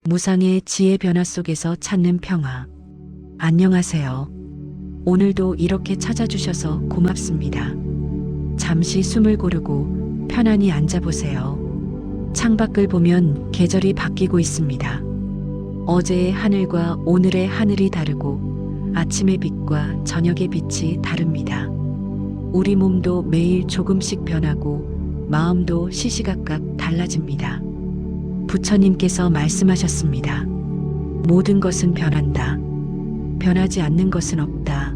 무상의 지혜 변화 속에서 찾는 평화. 안녕하세요. 오늘도 이렇게 찾아주셔서 고맙습니다. 잠시 숨을 고르고 편안히 앉아보세요. 창밖을 보면 계절이 바뀌고 있습니다. 어제의 하늘과 오늘의 하늘이 다르고 아침의 빛과 저녁의 빛이 다릅니다. 우리 몸도 매일 조금씩 변하고 마음도 시시각각 달라집니다. 부처님께서 말씀하셨습니다. 모든 것은 변한다. 변하지 않는 것은 없다.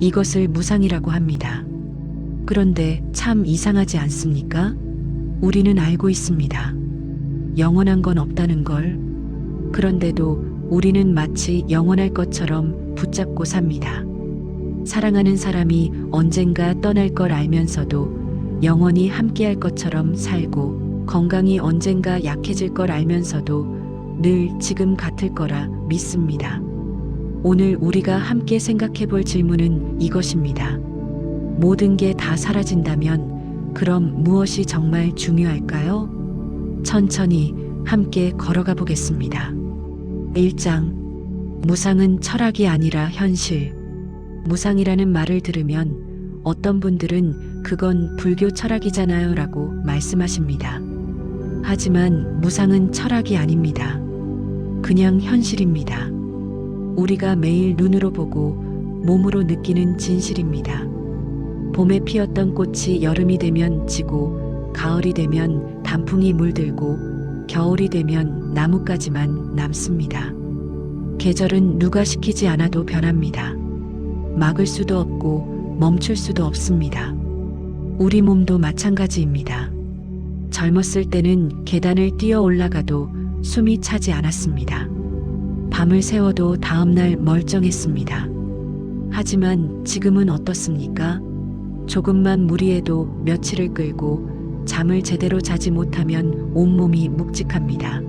이것을 무상이라고 합니다. 그런데 참 이상하지 않습니까? 우리는 알고 있습니다. 영원한 건 없다는 걸. 그런데도 우리는 마치 영원할 것처럼 붙잡고 삽니다. 사랑하는 사람이 언젠가 떠날 걸 알면서도 영원히 함께할 것처럼 살고, 건강이 언젠가 약해질 걸 알면서도 늘 지금 같을 거라 믿습니다. 오늘 우리가 함께 생각해 볼 질문은 이것입니다. 모든 게 다 사라진다면 그럼 무엇이 정말 중요할까요? 천천히 함께 걸어가 보겠습니다. 1장. 무상은 철학이 아니라 현실. 무상이라는 말을 들으면 어떤 분들은 그건 불교 철학이잖아요 라고 말씀하십니다. 하지만 무상은 철학이 아닙니다. 그냥 현실입니다. 우리가 매일 눈으로 보고 몸으로 느끼는 진실입니다. 봄에 피었던 꽃이 여름이 되면 지고, 가을이 되면 단풍이 물들고, 겨울이 되면 나뭇가지만 남습니다. 계절은 누가 시키지 않아도 변합니다. 막을 수도 없고 멈출 수도 없습니다. 우리 몸도 마찬가지입니다. 젊었을 때는 계단을 뛰어 올라가도 숨이 차지 않았습니다. 밤을 새워도 다음날 멀쩡했습니다. 하지만 지금은 어떻습니까? 조금만 무리해도 며칠을 끌고 잠을 제대로 자지 못하면 온몸이 묵직합니다.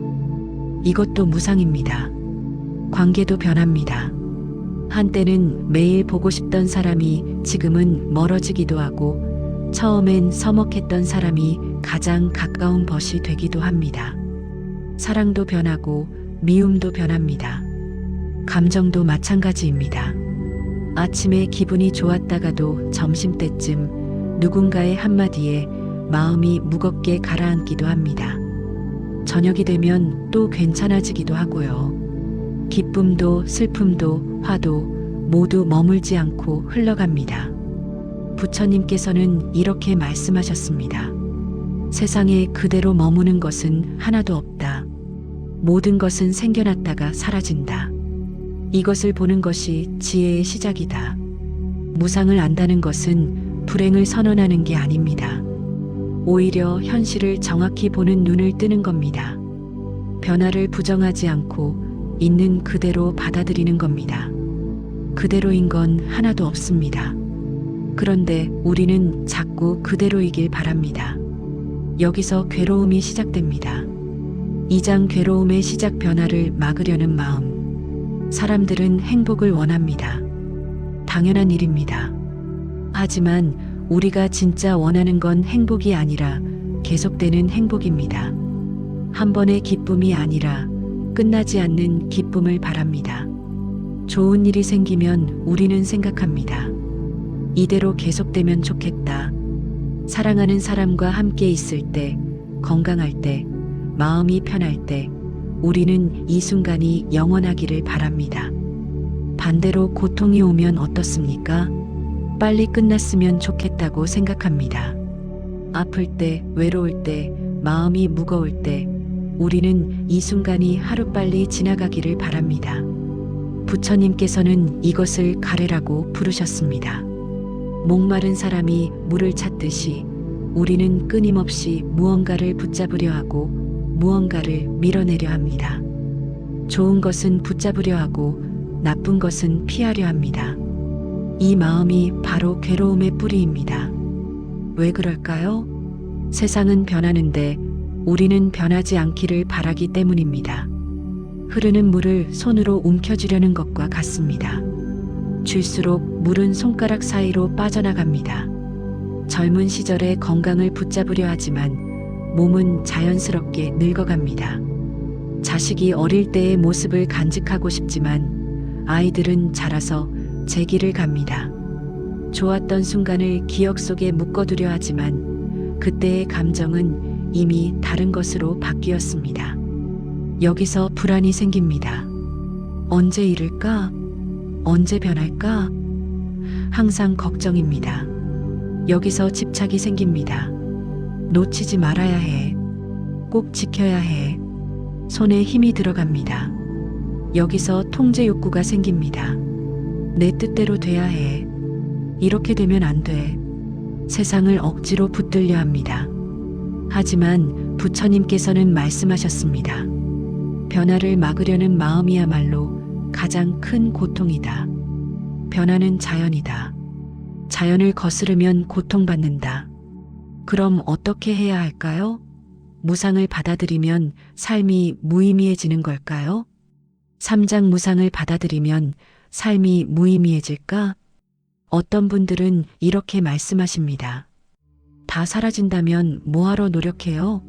이것도 무상입니다. 관계도 변합니다. 한때는 매일 보고 싶던 사람이 지금은 멀어지기도 하고, 처음엔 서먹했던 사람이 가장 가까운 벗이 되기도 합니다. 사랑도 변하고 미움도 변합니다. 감정도 마찬가지입니다. 아침에 기분이 좋았다가도 점심때쯤 누군가의 한마디에 마음이 무겁게 가라앉기도 합니다. 저녁이 되면 또 괜찮아지기도 하고요. 기쁨도 슬픔도 화도 모두 머물지 않고 흘러갑니다. 부처님께서는 이렇게 말씀하셨습니다. 세상에 그대로 머무는 것은 하나도 없다. 모든 것은 생겨났다가 사라진다. 이것을 보는 것이 지혜의 시작이다. 무상을 안다는 것은 불행을 선언하는 게 아닙니다. 오히려 현실을 정확히 보는 눈을 뜨는 겁니다. 변화를 부정하지 않고 있는 그대로 받아들이는 겁니다. 그대로인 건 하나도 없습니다. 그런데 우리는 자꾸 그대로이길 바랍니다. 여기서 괴로움이 시작됩니다. 2장 괴로움의 시작 변화를 막으려는 마음. 사람들은 행복을 원합니다. 당연한 일입니다. 하지만 우리가 진짜 원하는 건 행복이 아니라 계속되는 행복입니다. 한 번의 기쁨이 아니라 끝나지 않는 기쁨을 바랍니다. 좋은 일이 생기면 우리는 생각합니다. 이대로 계속되면 좋겠다. 사랑하는 사람과 함께 있을 때, 건강할 때, 마음이 편할 때 우리는 이 순간이 영원하기를 바랍니다. 반대로 고통이 오면 어떻습니까? 빨리 끝났으면 좋겠다고 생각합니다. 아플 때, 외로울 때, 마음이 무거울 때 우리는 이 순간이 하루빨리 지나가기를 바랍니다. 부처님께서는 이것을 가래라고 부르셨습니다. 목마른 사람이 물을 찾듯이 우리는 끊임없이 무언가를 붙잡으려 하고 무언가를 밀어내려 합니다. 좋은 것은 붙잡으려 하고 나쁜 것은 피하려 합니다. 이 마음이 바로 괴로움의 뿌리입니다. 왜 그럴까요? 세상은 변하는데 우리는 변하지 않기를 바라기 때문입니다. 흐르는 물을 손으로 움켜쥐려는 것과 같습니다. 줄수록 물은 손가락 사이로 빠져나갑니다. 젊은 시절에 건강을 붙잡으려 하지만 몸은 자연스럽게 늙어갑니다. 자식이 어릴 때의 모습을 간직하고 싶지만 아이들은 자라서 제 길을 갑니다. 좋았던 순간을 기억 속에 묶어두려 하지만 그때의 감정은 이미 다른 것으로 바뀌었습니다. 여기서 불안이 생깁니다. 언제 이럴까? 언제 변할까? 항상 걱정입니다. 여기서 집착이 생깁니다. 놓치지 말아야 해. 꼭 지켜야 해. 손에 힘이 들어갑니다. 여기서 통제 욕구가 생깁니다. 내 뜻대로 돼야 해. 이렇게 되면 안 돼. 세상을 억지로 붙들려 합니다. 하지만 부처님께서는 말씀하셨습니다. 변화를 막으려는 마음이야말로 가장 큰 고통이다. 변화는 자연이다. 자연을 거스르면 고통받는다. 그럼 어떻게 해야 할까요? 무상을 받아들이면 삶이 무의미해지는 걸까요? 삼장 무상을 받아들이면 삶이 무의미해질까? 어떤 분들은 이렇게 말씀하십니다. 다 사라진다면 뭐하러 노력해요?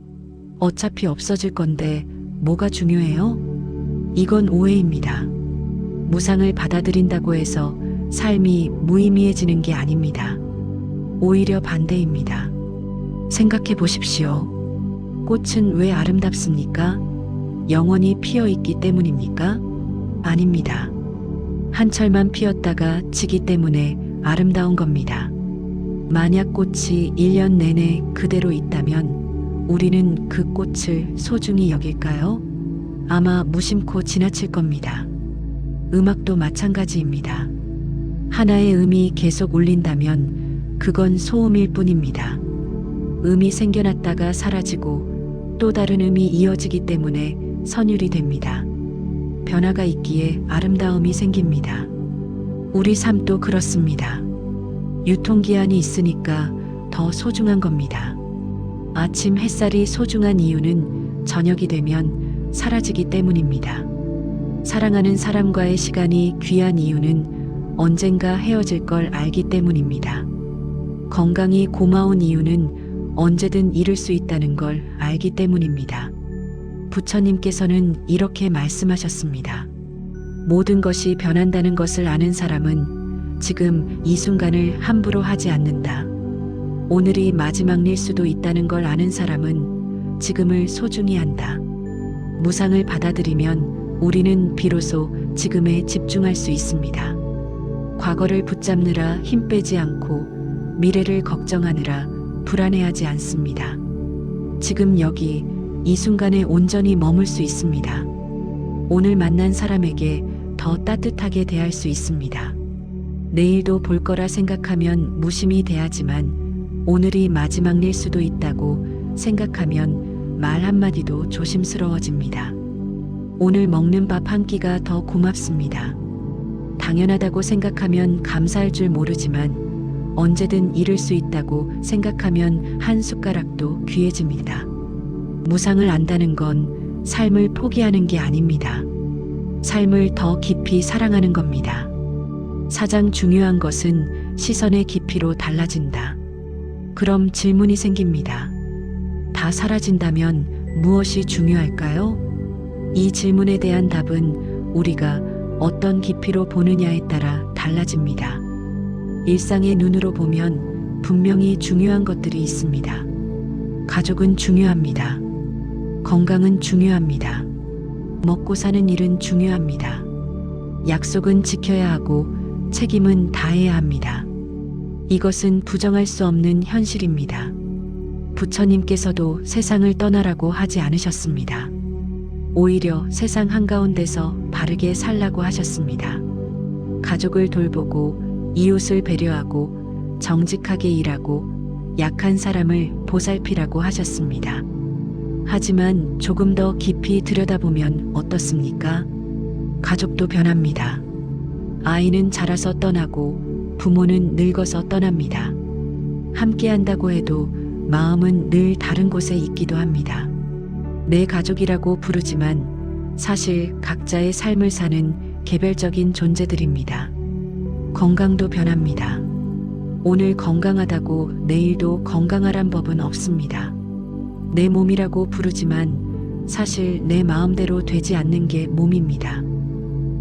어차피 없어질 건데 뭐가 중요해요? 이건 오해입니다. 무상을 받아들인다고 해서 삶이 무의미해지는 게 아닙니다. 오히려 반대입니다. 생각해 보십시오. 꽃은 왜 아름답습니까? 영원히 피어 있기 때문입니까? 아닙니다. 한철만 피었다가 지기 때문에 아름다운 겁니다. 만약 꽃이 1년 내내 그대로 있다면 우리는 그 꽃을 소중히 여길까요? 아마 무심코 지나칠 겁니다. 음악도 마찬가지입니다. 하나의 음이 계속 울린다면 그건 소음일 뿐입니다. 음이 생겨났다가 사라지고 또 다른 음이 이어지기 때문에 선율이 됩니다. 변화가 있기에 아름다움이 생깁니다. 우리 삶도 그렇습니다. 유통기한이 있으니까 더 소중한 겁니다. 아침 햇살이 소중한 이유는 저녁이 되면 사라지기 때문입니다. 사랑하는 사람과의 시간이 귀한 이유는 언젠가 헤어질 걸 알기 때문입니다. 건강이 고마운 이유는 언제든 잃을 수 있다는 걸 알기 때문입니다. 부처님께서는 이렇게 말씀하셨습니다. 모든 것이 변한다는 것을 아는 사람은 지금 이 순간을 함부로 하지 않는다. 오늘이 마지막일 수도 있다는 걸 아는 사람은 지금을 소중히 한다. 무상을 받아들이면 우리는 비로소 지금에 집중할 수 있습니다. 과거를 붙잡느라 힘 빼지 않고 미래를 걱정하느라 불안해하지 않습니다. 지금 여기 이 순간에 온전히 머물 수 있습니다. 오늘 만난 사람에게 더 따뜻하게 대할 수 있습니다. 내일도 볼 거라 생각하면 무심히 대하지만 오늘이 마지막일 수도 있다고 생각하면 말 한마디도 조심스러워집니다. 오늘 먹는 밥 한 끼가 더 고맙습니다. 당연하다고 생각하면 감사할 줄 모르지만 언제든 잃을 수 있다고 생각하면 한 숟가락도 귀해집니다. 무상을 안다는 건 삶을 포기하는 게 아닙니다. 삶을 더 깊이 사랑하는 겁니다. 가장 중요한 것은 시선의 깊이로 달라진다. 그럼 질문이 생깁니다. 다 사라진다면 무엇이 중요할까요? 이 질문에 대한 답은 우리가 어떤 깊이로 보느냐에 따라 달라집니다. 일상의 눈으로 보면 분명히 중요한 것들이 있습니다. 가족은 중요합니다. 건강은 중요합니다. 먹고 사는 일은 중요합니다. 약속은 지켜야 하고 책임은 다해야 합니다. 이것은 부정할 수 없는 현실입니다. 부처님께서도 세상을 떠나라고 하지 않으셨습니다. 오히려 세상 한가운데서 바르게 살라고 하셨습니다. 가족을 돌보고 이웃을 배려하고 정직하게 일하고 약한 사람을 보살피라고 하셨습니다. 하지만 조금 더 깊이 들여다보면 어떻습니까? 가족도 변합니다. 아이는 자라서 떠나고 부모는 늙어서 떠납니다. 함께 한다고 해도 마음은 늘 다른 곳에 있기도 합니다. 내 가족이라고 부르지만 사실 각자의 삶을 사는 개별적인 존재들입니다. 건강도 변합니다. 오늘 건강하다고 내일도 건강하란 법은 없습니다. 내 몸이라고 부르지만 사실 내 마음대로 되지 않는 게 몸입니다.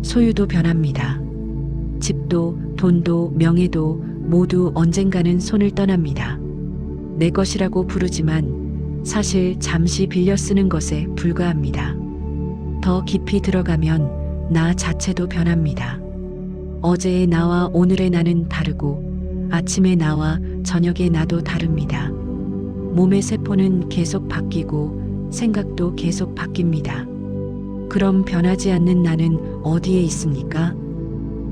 소유도 변합니다. 집도, 돈도, 명예도 모두 언젠가는 손을 떠납니다. 내 것이라고 부르지만 사실 잠시 빌려 쓰는 것에 불과합니다. 더 깊이 들어가면 나 자체도 변합니다. 어제의 나와 오늘의 나는 다르고 아침의 나와 저녁의 나도 다릅니다. 몸의 세포는 계속 바뀌고 생각도 계속 바뀝니다. 그럼 변하지 않는 나는 어디에 있습니까?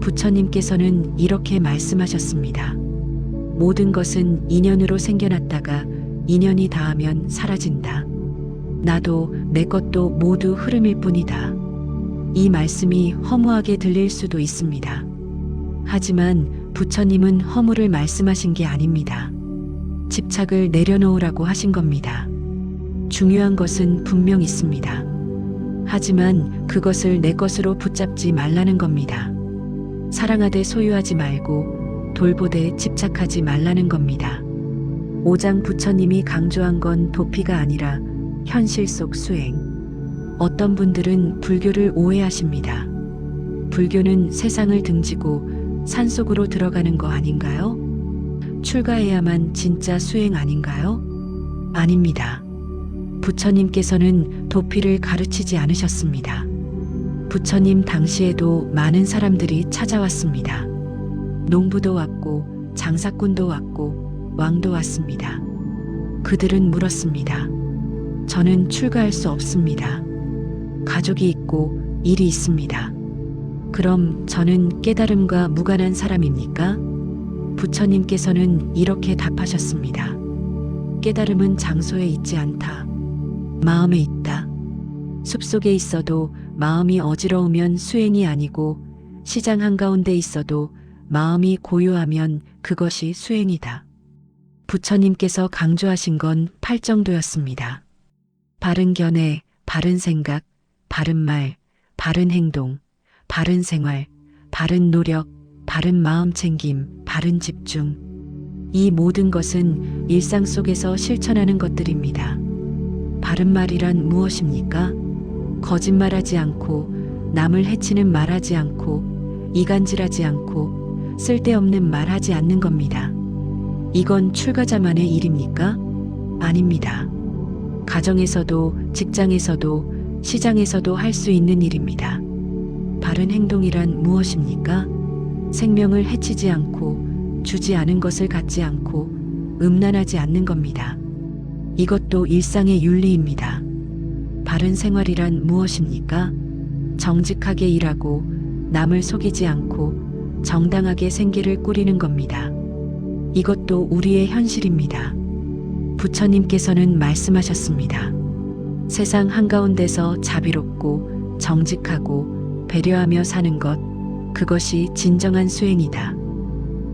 부처님께서는 이렇게 말씀하셨습니다. 모든 것은 인연으로 생겨났다가 인연이 닿으면 사라진다. 나도 내 것도 모두 흐름일 뿐이다. 이 말씀이 허무하게 들릴 수도 있습니다. 하지만 부처님은 허무를 말씀하신 게 아닙니다. 집착을 내려놓으라고 하신 겁니다. 중요한 것은 분명 있습니다. 하지만 그것을 내 것으로 붙잡지 말라는 겁니다. 사랑하되 소유하지 말고 돌보되 집착하지 말라는 겁니다. 오장 부처님이 강조한 건 도피가 아니라 현실 속 수행. 어떤 분들은 불교를 오해하십니다. 불교는 세상을 등지고 산속으로 들어가는 거 아닌가요? 출가해야만 진짜 수행 아닌가요? 아닙니다. 부처님께서는 도피를 가르치지 않으셨습니다. 부처님 당시에도 많은 사람들이 찾아왔습니다. 농부도 왔고 장사꾼도 왔고 왕도 왔습니다. 그들은 물었습니다. 저는 출가할 수 없습니다. 가족이 있고 일이 있습니다. 그럼 저는 깨달음과 무관한 사람입니까? 부처님께서는 이렇게 답하셨습니다. 깨달음은 장소에 있지 않다. 마음에 있다. 숲속에 있어도 마음이 어지러우면 수행이 아니고 시장 한가운데 있어도 마음이 고요하면 그것이 수행이다. 부처님께서 강조하신 건 팔정도였습니다. 바른 견해, 바른 생각, 바른 말, 바른 행동, 바른 생활, 바른 노력, 바른 마음 챙김, 바른 집중. 이 모든 것은 일상 속에서 실천하는 것들입니다. 바른 말이란 무엇입니까? 거짓말하지 않고 남을 해치는 말하지 않고 이간질하지 않고 쓸데없는 말하지 않는 겁니다. 이건 출가자만의 일입니까? 아닙니다. 가정에서도 직장에서도 시장에서도 할 수 있는 일입니다. 바른 행동이란 무엇입니까? 생명을 해치지 않고 주지 않은 것을 갖지 않고 음란하지 않는 겁니다. 이것도 일상의 윤리입니다. 바른 생활이란 무엇입니까? 정직하게 일하고 남을 속이지 않고 정당하게 생계를 꾸리는 겁니다. 이것도 우리의 현실입니다. 부처님께서는 말씀하셨습니다. 세상 한가운데서 자비롭고 정직하고 배려하며 사는 것, 그것이 진정한 수행이다.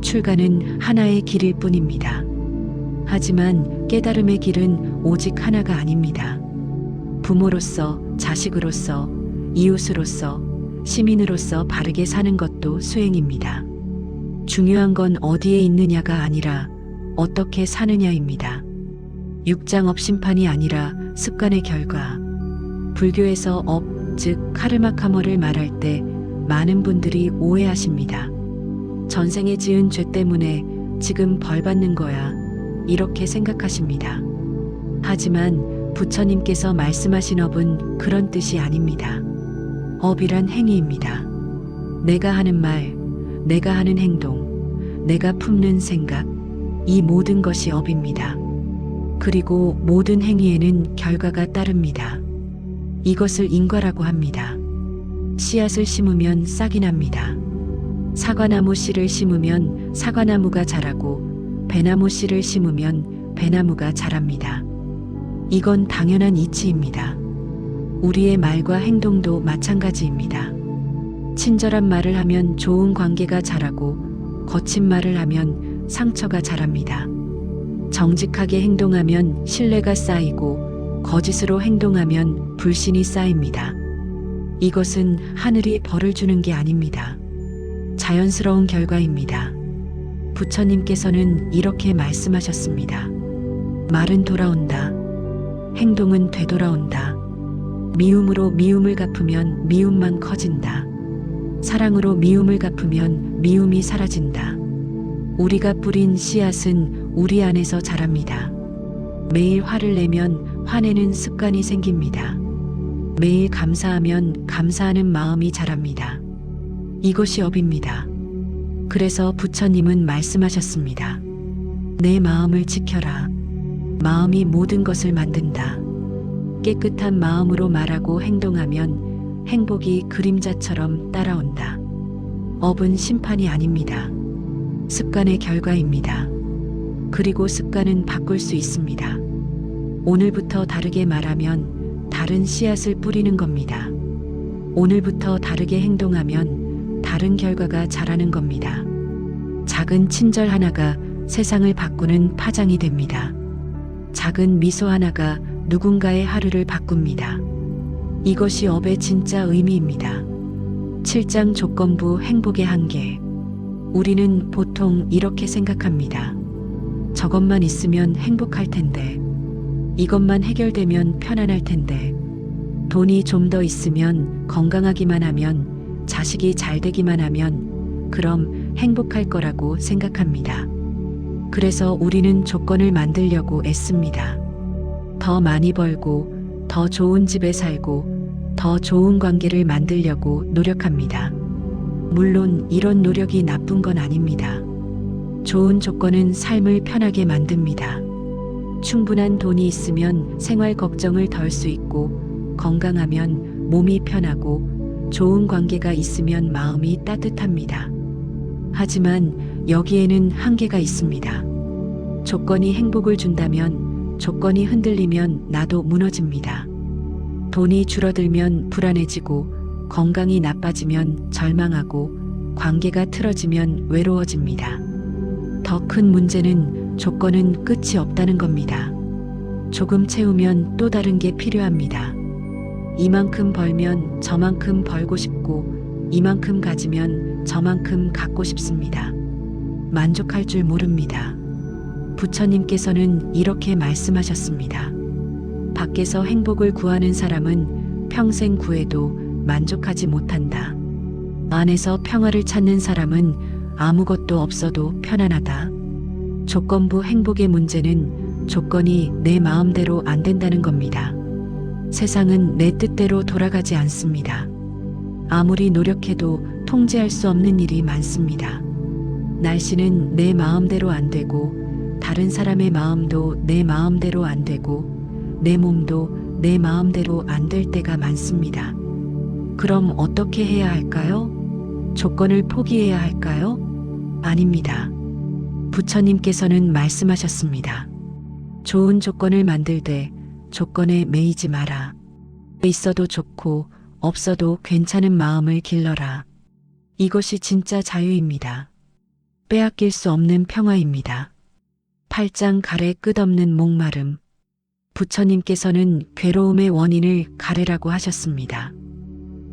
출가는 하나의 길일 뿐입니다. 하지만 깨달음의 길은 오직 하나가 아닙니다. 부모로서, 자식으로서, 이웃으로서, 시민으로서 바르게 사는 것도 수행입니다. 중요한 건 어디에 있느냐가 아니라 어떻게 사느냐입니다. 육장업 심판이 아니라 습관의 결과. 불교에서 업, 즉 카르마카머를 말할 때 많은 분들이 오해하십니다. 전생에 지은 죄 때문에 지금 벌 받는 거야, 이렇게 생각하십니다. 하지만 부처님께서 말씀하신 업은 그런 뜻이 아닙니다. 업이란 행위입니다. 내가 하는 말, 내가 하는 행동, 내가 품는 생각, 이 모든 것이 업입니다. 그리고 모든 행위에는 결과가 따릅니다. 이것을 인과라고 합니다. 씨앗을 심으면 싹이 납니다. 사과나무 씨를 심으면 사과나무가 자라고 배나무 씨를 심으면 배나무가 자랍니다. 이건 당연한 이치입니다. 우리의 말과 행동도 마찬가지입니다. 친절한 말을 하면 좋은 관계가 자라고 거친 말을 하면 상처가 자랍니다. 정직하게 행동하면 신뢰가 쌓이고 거짓으로 행동하면 불신이 쌓입니다. 이것은 하늘이 벌을 주는 게 아닙니다. 자연스러운 결과입니다. 부처님께서는 이렇게 말씀하셨습니다. 말은 돌아온다. 행동은 되돌아온다. 미움으로 미움을 갚으면 미움만 커진다. 사랑으로 미움을 갚으면 미움이 사라진다. 우리가 뿌린 씨앗은 우리 안에서 자랍니다. 매일 화를 내면 화내는 습관이 생깁니다. 매일 감사하면 감사하는 마음이 자랍니다. 이것이 업입니다. 그래서 부처님은 말씀하셨습니다. 내 마음을 지켜라. 마음이 모든 것을 만든다. 깨끗한 마음으로 말하고 행동하면 행복이 그림자처럼 따라온다. 업은 심판이 아닙니다. 습관의 결과입니다. 그리고 습관은 바꿀 수 있습니다. 오늘부터 다르게 말하면 다른 씨앗을 뿌리는 겁니다. 오늘부터 다르게 행동하면 다른 결과가 자라는 겁니다. 작은 친절 하나가 세상을 바꾸는 파장이 됩니다. 작은 미소 하나가 누군가의 하루를 바꿉니다. 이것이 업의 진짜 의미입니다. 7장 조건부 행복의 한계. 우리는 보통 이렇게 생각합니다. 저것만 있으면 행복할 텐데. 이것만 해결되면 편안할 텐데. 돈이 좀 더 있으면, 건강하기만 하면, 자식이 잘 되기만 하면, 그럼 행복할 거라고 생각합니다. 그래서 우리는 조건을 만들려고 애씁니다. 더 많이 벌고, 더 좋은 집에 살고, 더 좋은 관계를 만들려고 노력합니다. 물론 이런 노력이 나쁜 건 아닙니다. 좋은 조건은 삶을 편하게 만듭니다. 충분한 돈이 있으면 생활 걱정을 덜 수 있고, 건강하면 몸이 편하고, 좋은 관계가 있으면 마음이 따뜻합니다. 하지만 여기에는 한계가 있습니다. 조건이 행복을 준다면, 조건이 흔들리면 나도 무너집니다. 돈이 줄어들면 불안해지고, 건강이 나빠지면 절망하고, 관계가 틀어지면 외로워집니다. 더 큰 문제는 조건은 끝이 없다는 겁니다. 조금 채우면 또 다른 게 필요합니다. 이만큼 벌면 저만큼 벌고 싶고, 이만큼 가지면 저만큼 갖고 싶습니다. 만족할 줄 모릅니다. 부처님께서는 이렇게 말씀하셨습니다. 밖에서 행복을 구하는 사람은 평생 구해도 만족하지 못한다. 안에서 평화를 찾는 사람은 아무것도 없어도 편안하다. 조건부 행복의 문제는 조건이 내 마음대로 안 된다는 겁니다. 세상은 내 뜻대로 돌아가지 않습니다. 아무리 노력해도 통제할 수 없는 일이 많습니다. 날씨는 내 마음대로 안 되고, 다른 사람의 마음도 내 마음대로 안 되고, 내 몸도 내 마음대로 안 될 때가 많습니다. 그럼 어떻게 해야 할까요? 조건을 포기해야 할까요? 아닙니다. 부처님께서는 말씀하셨습니다. 좋은 조건을 만들되 조건에 매이지 마라. 있어도 좋고 없어도 괜찮은 마음을 길러라. 이것이 진짜 자유입니다. 빼앗길 수 없는 평화입니다. 8장 가래 끝없는 목마름. 부처님께서는 괴로움의 원인을 가래라고 하셨습니다.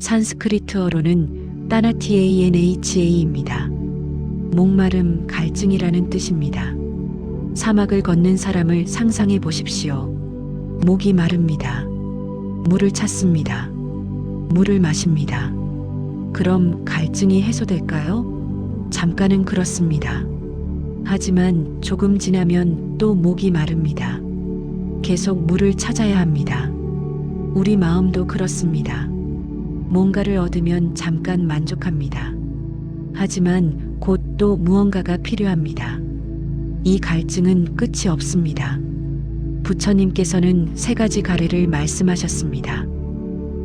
산스크리트어로는 따나티에이엔에이치에이입니다. 목마름, 갈증이라는 뜻입니다. 사막을 걷는 사람을 상상해 보십시오. 목이 마릅니다. 물을 찾습니다. 물을 마십니다. 그럼 갈증이 해소될까요? 잠깐은 그렇습니다. 하지만 조금 지나면 또 목이 마릅니다. 계속 물을 찾아야 합니다. 우리 마음도 그렇습니다. 뭔가를 얻으면 잠깐 만족합니다. 하지만 곧 또 무언가가 필요합니다. 이 갈증은 끝이 없습니다. 부처님께서는 3가지 가래를 말씀하셨습니다.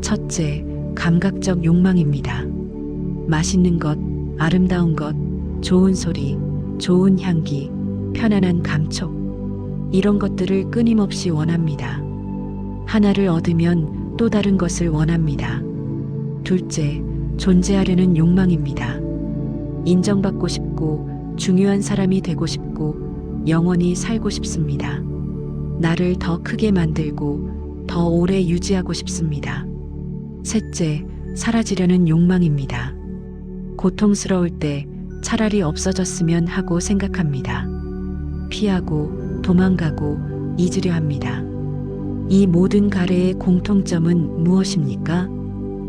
첫째, 감각적 욕망입니다. 맛있는 것, 아름다운 것, 좋은 소리, 좋은 향기, 편안한 감촉. 이런 것들을 끊임없이 원합니다. 하나를 얻으면 또 다른 것을 원합니다. 둘째, 존재하려는 욕망입니다. 인정받고 싶고, 중요한 사람이 되고 싶고, 영원히 살고 싶습니다. 나를 더 크게 만들고, 더 오래 유지하고 싶습니다. 셋째, 사라지려는 욕망입니다. 고통스러울 때 차라리 없어졌으면 하고 생각합니다. 피하고, 도망가고, 잊으려 합니다. 이 모든 가래의 공통점은 무엇입니까?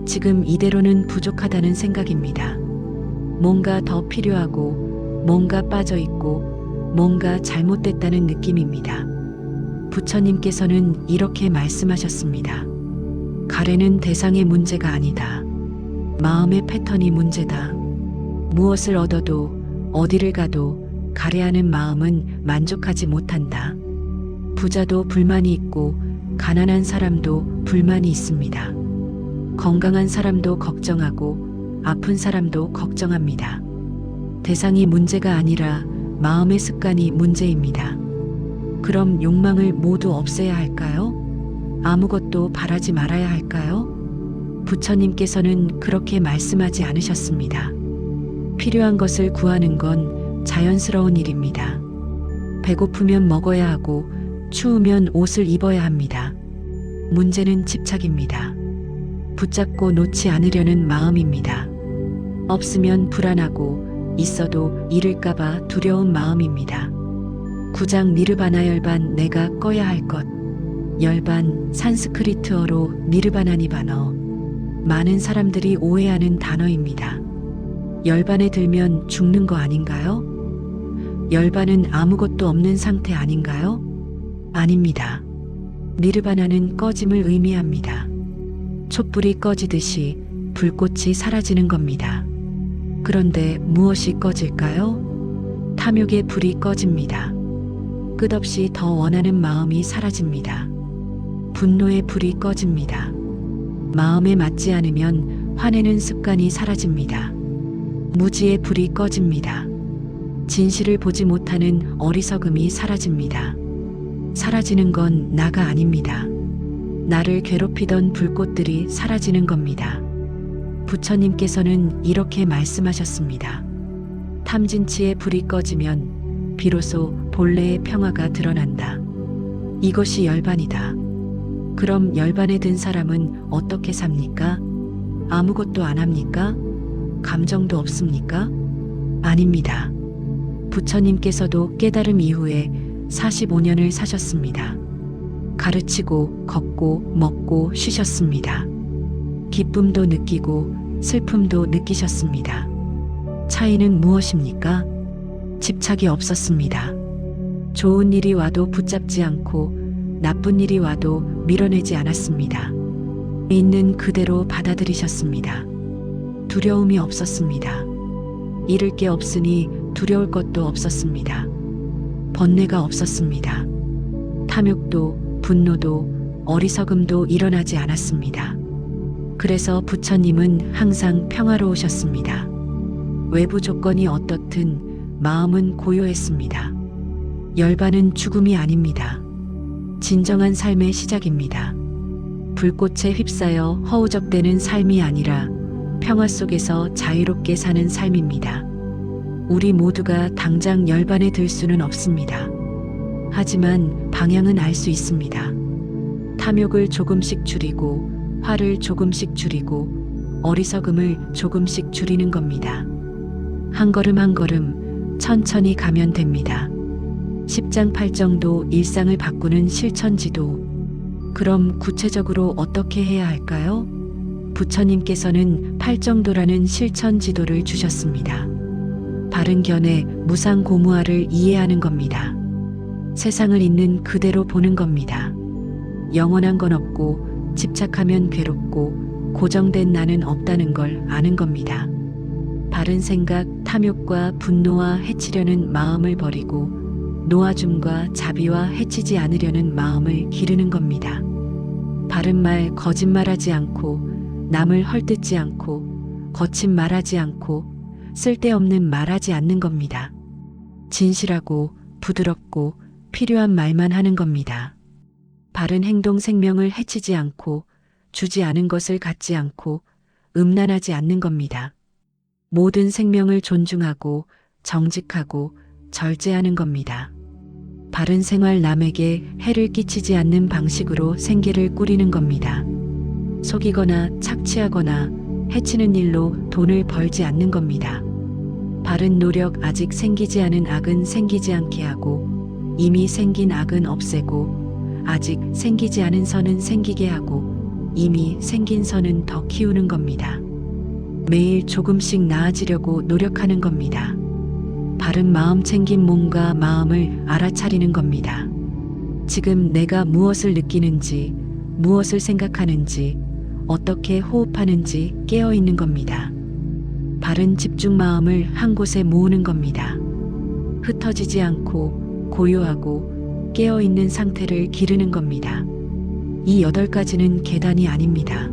지금 이대로는 부족하다는 생각입니다. 뭔가 더 필요하고, 뭔가 빠져 있고, 뭔가 잘못됐다는 느낌입니다. 부처님께서는 이렇게 말씀하셨습니다. 가래는 대상의 문제가 아니다. 마음의 패턴이 문제다. 무엇을 얻어도, 어디를 가도 가래하는 마음은 만족하지 못한다. 부자도 불만이 있고, 가난한 사람도 불만이 있습니다. 건강한 사람도 걱정하고, 아픈 사람도 걱정합니다. 대상이 문제가 아니라 마음의 습관이 문제입니다. 그럼 욕망을 모두 없애야 할까요? 아무것도 바라지 말아야 할까요? 부처님께서는 그렇게 말씀하지 않으셨습니다. 필요한 것을 구하는 건 자연스러운 일입니다. 배고프면 먹어야 하고, 추우면 옷을 입어야 합니다. 문제는 집착입니다. 붙잡고 놓지 않으려는 마음입니다. 없으면 불안하고, 있어도 잃을까봐 두려운 마음입니다. 구장 니르바나 열반 내가 꺼야 할 것. 열반 산스크리트어로 니르바나니 바너. 많은 사람들이 오해하는 단어입니다. 열반에 들면 죽는 거 아닌가요? 열반은 아무것도 없는 상태 아닌가요? 아닙니다. 니르바나는 꺼짐을 의미합니다. 촛불이 꺼지듯이 불꽃이 사라지는 겁니다. 그런데 무엇이 꺼질까요? 탐욕의 불이 꺼집니다. 끝없이 더 원하는 마음이 사라집니다. 분노의 불이 꺼집니다. 마음에 맞지 않으면 화내는 습관이 사라집니다. 무지의 불이 꺼집니다. 진실을 보지 못하는 어리석음이 사라집니다. 사라지는 건 나가 아닙니다. 나를 괴롭히던 불꽃들이 사라지는 겁니다. 부처님께서는 이렇게 말씀하셨습니다. 탐진치의 불이 꺼지면 비로소 본래의 평화가 드러난다. 이것이 열반이다. 그럼 열반에 든 사람은 어떻게 삽니까? 아무것도 안 합니까? 감정도 없습니까? 아닙니다. 부처님께서도 깨달음 이후에 45년을 사셨습니다. 가르치고, 걷고, 먹고, 쉬셨습니다. 기쁨도 느끼고, 슬픔도 느끼셨습니다. 차이는 무엇입니까? 집착이 없었습니다. 좋은 일이 와도 붙잡지 않고, 나쁜 일이 와도 밀어내지 않았습니다. 있는 그대로 받아들이셨습니다. 두려움이 없었습니다. 잃을 게 없으니 두려울 것도 없었습니다. 번뇌가 없었습니다. 탐욕도 분노도 어리석음도 일어나지 않았습니다. 그래서 부처님은 항상 평화로우셨습니다. 외부 조건이 어떻든 마음은 고요했습니다. 열반은 죽음이 아닙니다. 진정한 삶의 시작입니다. 불꽃에 휩싸여 허우적대는 삶이 아니라 평화 속에서 자유롭게 사는 삶입니다. 우리 모두가 당장 열반에 들 수는 없습니다. 하지만 방향은 알 수 있습니다. 탐욕을 조금씩 줄이고, 화를 조금씩 줄이고, 어리석음을 조금씩 줄이는 겁니다. 한 걸음 한 걸음 천천히 가면 됩니다. 10장 8정도 일상을 바꾸는 실천지도. 그럼 구체적으로 어떻게 해야 할까요? 부처님께서는 8정도라는 실천지도를 주셨습니다. 바른 견해, 무상고무화를 이해하는 겁니다. 세상을 있는 그대로 보는 겁니다. 영원한 건 없고, 집착하면 괴롭고, 고정된 나는 없다는 걸 아는 겁니다. 바른 생각, 탐욕과 분노와 해치려는 마음을 버리고, 노아줌과 자비와 해치지 않으려는 마음을 기르는 겁니다. 바른 말, 거짓말하지 않고, 남을 헐뜯지 않고, 거친 말하지 않고, 쓸데없는 말하지 않는 겁니다. 진실하고, 부드럽고, 필요한 말만 하는 겁니다. 바른 행동 생명을 해치지 않고, 주지 않은 것을 갖지 않고, 음란하지 않는 겁니다. 모든 생명을 존중하고, 정직하고, 절제하는 겁니다. 바른 생활, 남에게 해를 끼치지 않는 방식으로 생계를 꾸리는 겁니다. 속이거나 착취하거나 해치는 일로 돈을 벌지 않는 겁니다. 바른 노력, 아직 생기지 않은 악은 생기지 않게 하고, 이미 생긴 악은 없애고, 아직 생기지 않은 선은 생기게 하고 이미 생긴 선은 더 키우는 겁니다. 매일 조금씩 나아지려고 노력하는 겁니다. 바른 마음 챙긴 몸과 마음을 알아차리는 겁니다. 지금 내가 무엇을 느끼는지, 무엇을 생각하는지, 어떻게 호흡하는지 깨어 있는 겁니다. 바른 집중 마음을 한 곳에 모으는 겁니다. 흩어지지 않고 고요하고 깨어 있는 상태를 기르는 겁니다. 이 8가지는 계단이 아닙니다.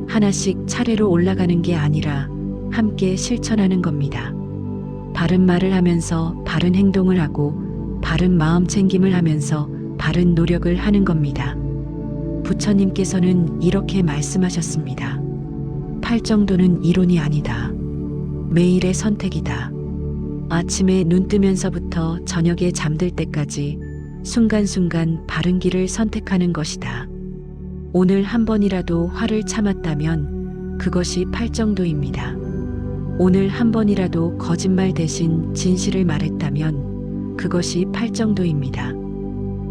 하나씩 차례로 올라가는 게 아니라 함께 실천하는 겁니다. 바른 말을 하면서 바른 행동을 하고 바른 마음 챙김을 하면서 바른 노력을 하는 겁니다. 부처님께서는 이렇게 말씀하셨습니다. 팔정도는 이론이 아니다. 매일의 선택이다. 아침에 눈 뜨면서부터 저녁에 잠들 때까지 순간순간 바른 길을 선택하는 것이다. 오늘 한 번이라도 화를 참았다면 그것이 팔정도입니다. 오늘 한 번이라도 거짓말 대신 진실을 말했다면 그것이 팔정도입니다.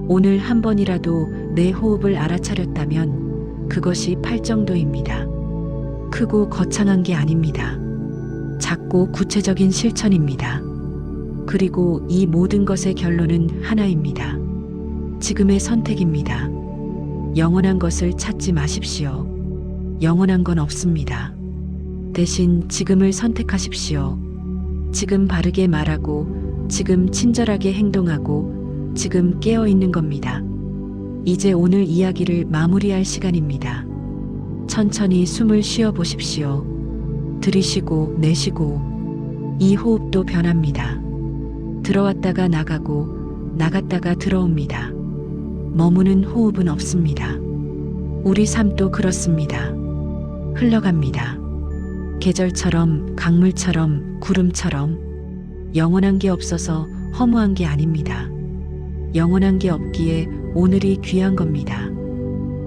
오늘 한 번이라도 내 호흡을 알아차렸다면 그것이 팔정도입니다. 크고 거창한 게 아닙니다. 작고 구체적인 실천입니다. 그리고 이 모든 것의 결론은 하나입니다. 지금의 선택입니다. 영원한 것을 찾지 마십시오. 영원한 건 없습니다. 대신 지금을 선택하십시오. 지금 바르게 말하고, 지금 친절하게 행동하고, 지금 깨어 있는 겁니다. 이제 오늘 이야기를 마무리할 시간입니다. 천천히 숨을 쉬어 보십시오. 들이쉬고 내쉬고, 이 호흡도 변합니다. 들어왔다가 나가고, 나갔다가 들어옵니다. 머무는 호흡은 없습니다. 우리 삶도 그렇습니다. 흘러갑니다. 계절처럼, 강물처럼, 구름처럼 영원한 게 없어서 허무한 게 아닙니다. 영원한 게 없기에 오늘이 귀한 겁니다.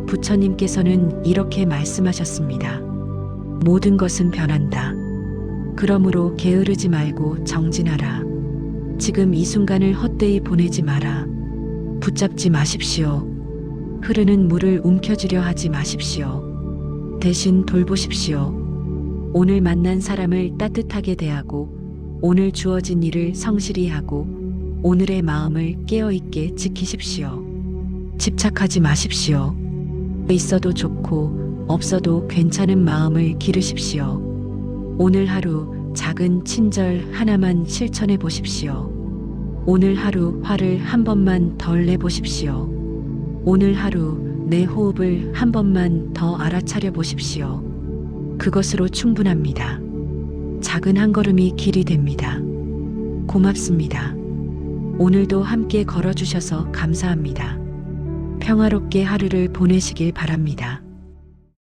부처님께서는 이렇게 말씀하셨습니다. 모든 것은 변한다. 그러므로 게으르지 말고 정진하라. 지금 이 순간을 헛되이 보내지 마라. 붙잡지 마십시오. 흐르는 물을 움켜쥐려 하지 마십시오. 대신 돌보십시오. 오늘 만난 사람을 따뜻하게 대하고, 오늘 주어진 일을 성실히 하고, 오늘의 마음을 깨어있게 지키십시오. 집착하지 마십시오. 있어도 좋고 없어도 괜찮은 마음을 기르십시오. 오늘 하루 작은 친절 하나만 실천해 보십시오. 오늘 하루 화를 한 번만 덜 내보십시오. 오늘 하루 내 호흡을 한 번만 더 알아차려 보십시오. 그것으로 충분합니다. 작은 한 걸음이 길이 됩니다. 고맙습니다. 오늘도 함께 걸어주셔서 감사합니다. 평화롭게 하루를 보내시길 바랍니다.